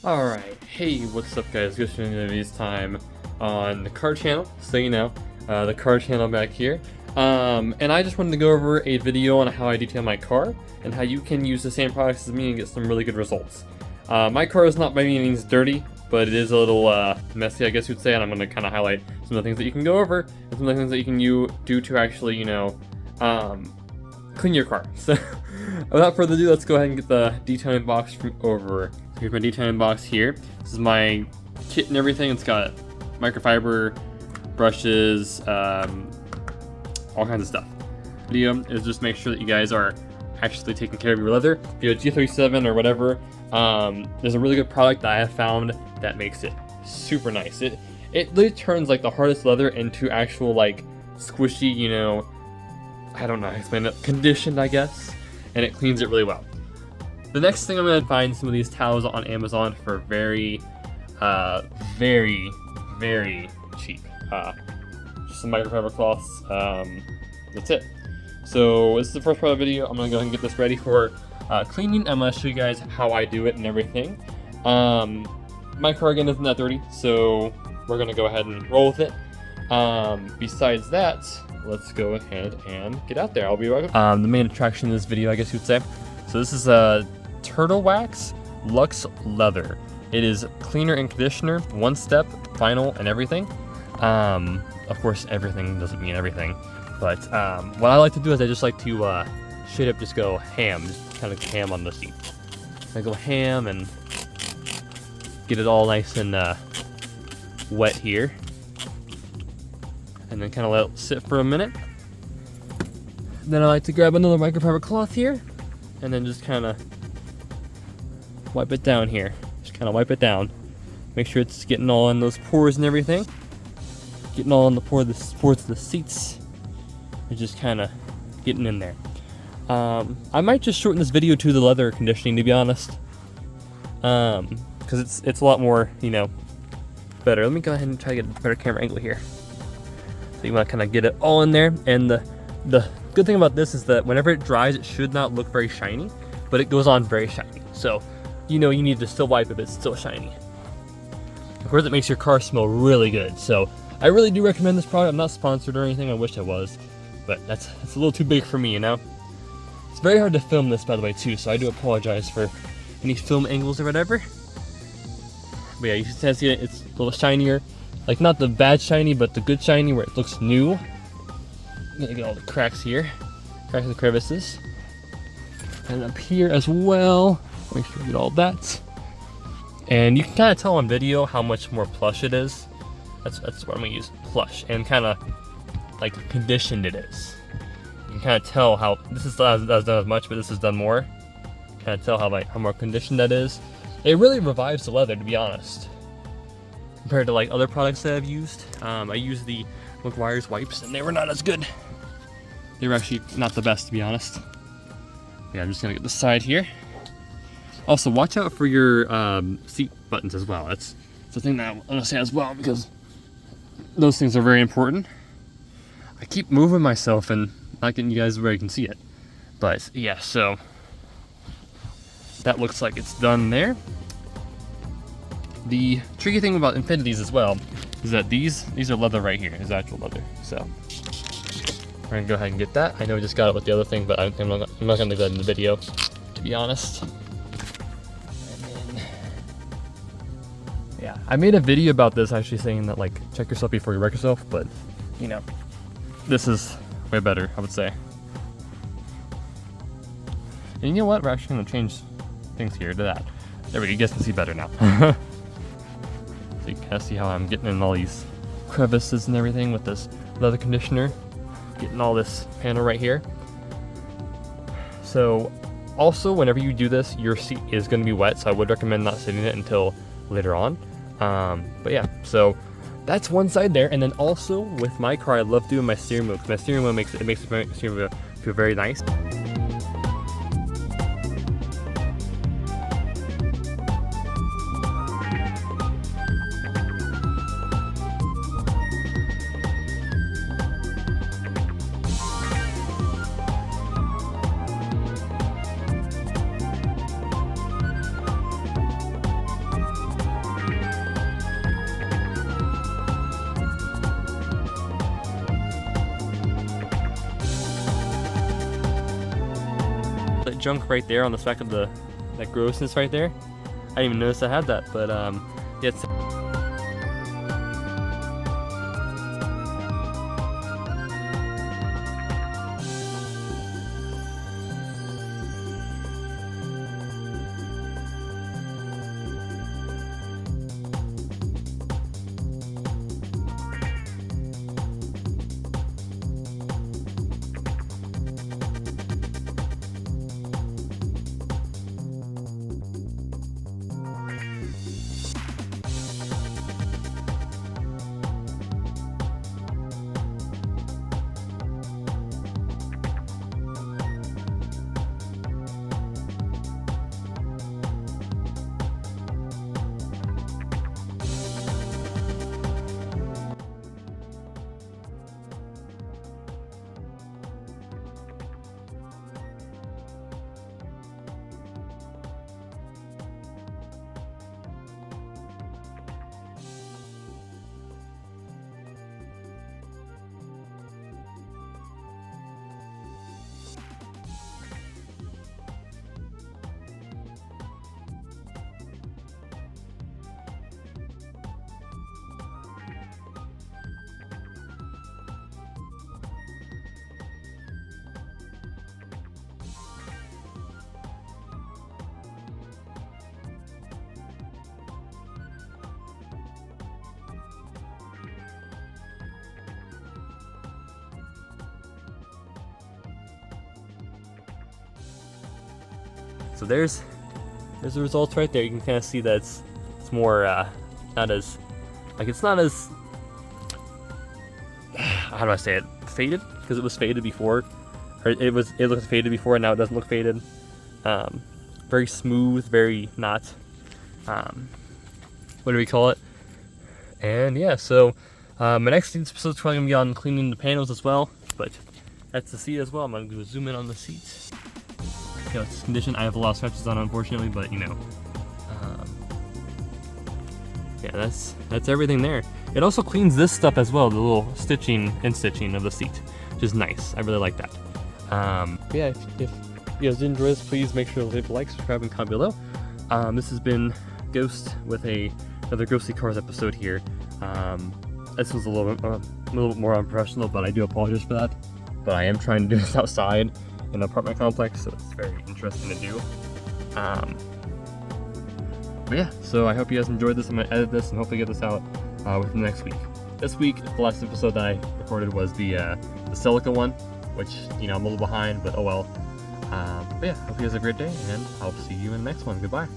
Alright, hey, what's up guys? Good Shenanigans time on the car channel, so you know, the car channel back here. And I just wanted to go over a video on how I detail my car, and how you can use the same products as me and get some really good results. My car is not by any means dirty, but it is a little messy, I guess you'd say, and I'm going to kind of highlight some of the things that you can go over, and some of the things that you can do to actually, you know, clean your car. So, without further ado, let's go ahead and get the detailing box from over. Here's my detailing box here. This is my kit and everything. It's got microfiber, brushes, all kinds of stuff. Video is just make sure that you guys are actually taking care of your leather. If you have G37 or whatever, there's a really good product that I have found that makes it super nice. It literally turns like the hardest leather into actual like squishy, you know, I don't know how to explain it, conditioned I guess, and it cleans it really well. The next thing I'm going to find some of these towels on Amazon for very, very cheap. Just some microfiber cloths. That's it. So this is the first part of the video. I'm going to go ahead and get this ready for cleaning. I'm going to show you guys how I do it and everything. My car again isn't that dirty, so we're going to go ahead and roll with it. Besides that, let's go ahead and get out there. I'll be right back. The main attraction of this video, I guess you'd say. So this is a Turtle Wax Luxe Leather. It is cleaner and conditioner, one step, final, and everything. Of course, everything doesn't mean everything, but what I like to do is I just like to straight up just go ham, just kind of ham on the seat. I go ham and get it all nice and wet here, and then kind of let it sit for a minute. Then I like to grab another microfiber cloth here, and then just kind of wipe it down here. Just kind of wipe it down. Make sure it's getting all in those pores and everything. Getting all in the pores of the seats. And just kind of getting in there. I might just shorten this video to the leather conditioning, to be honest. Because it's a lot more, you know, better. Let me go ahead and try to get a better camera angle here. So you want to kind of get it all in there. And the good thing about this is that whenever it dries, it should not look very shiny, but it goes on very shiny. So, you know, you need to still wipe it, but it's still shiny. Of course, it makes your car smell really good. So I really do recommend this product. I'm not sponsored or anything. I wish I was, but that's a little too big for me, you know? It's very hard to film this, by the way, too. So I do apologize for any film angles or whatever. But yeah, you can see it. It's a little shinier. Like, not the bad shiny, but the good shiny where it looks new. I'm gonna get all the cracks here, cracks and crevices, and up here as well. Make sure you get all that. And you can kind of tell on video how much more plush it is. That's what I'm gonna use, plush, and kind of like conditioned it is. You can kind of tell how this is not done as much, but this is done more. Kind of tell how more conditioned that is. It really revives the leather, to be honest, compared to like other products that I've used. I used the McGuire's wipes, and they were not as good. They were actually not the best, to be honest. Yeah, I'm just gonna get the side here. Also, watch out for your seat buttons as well. That's the thing that I want to say as well, because those things are very important. I keep moving myself and not getting you guys where you can see it. But yeah, so that looks like it's done there. The tricky thing about Infinities as well is that these are leather right here. Is actual leather. So we're gonna go ahead and get that. I know we just got it with the other thing, but I'm not gonna do that in the video, to be honest. And then, yeah, I made a video about this actually saying that like check yourself before you wreck yourself, but you know, this is way better, I would say. And you know what? We're actually gonna change things here to that. There we go. You guys can see better now. So you can kind of see how I'm getting in all these crevices and everything with this leather conditioner. Getting all this panel right here. So also, whenever you do this, your seat is going to be wet, so I would recommend not sitting it until later on. But yeah, so that's one side there. And then also with my car, I love doing my steering wheel, because my steering wheel makes my steering wheel feel very nice. junk right there on the back of that grossness right there. I didn't even notice I had that, but yeah, it's so there's the results right there. You can kind of see that it's more not as how do I say it, faded, because it was faded before, or it looked faded before, and now it doesn't look faded. Very smooth, very not what do we call it? And yeah, so my next episode is probably gonna be on cleaning the panels as well, but that's the seat as well. I'm gonna go zoom in on the seats. You know, it's condition. I have a lot of scratches on it, unfortunately, but you know, yeah, that's everything there. It also cleans this stuff as well, the little stitching and stitching of the seat, which is nice. I really like that. Yeah, if you guys did enjoy this, please make sure to leave a like, subscribe, and comment below. This has been Ghost with another Ghostly Cars episode here. This was a little bit more unprofessional, but I do apologize for that. But I am trying to do this outside in an apartment complex, so it's very interesting to do. But yeah, so I hope you guys enjoyed this. I'm gonna edit this and hopefully get this out within the next week. This week, the last episode that I recorded was the Celica one, which, you know, I'm a little behind, but oh well. But yeah, hope you guys have a great day, and I'll see you in the next one. Goodbye.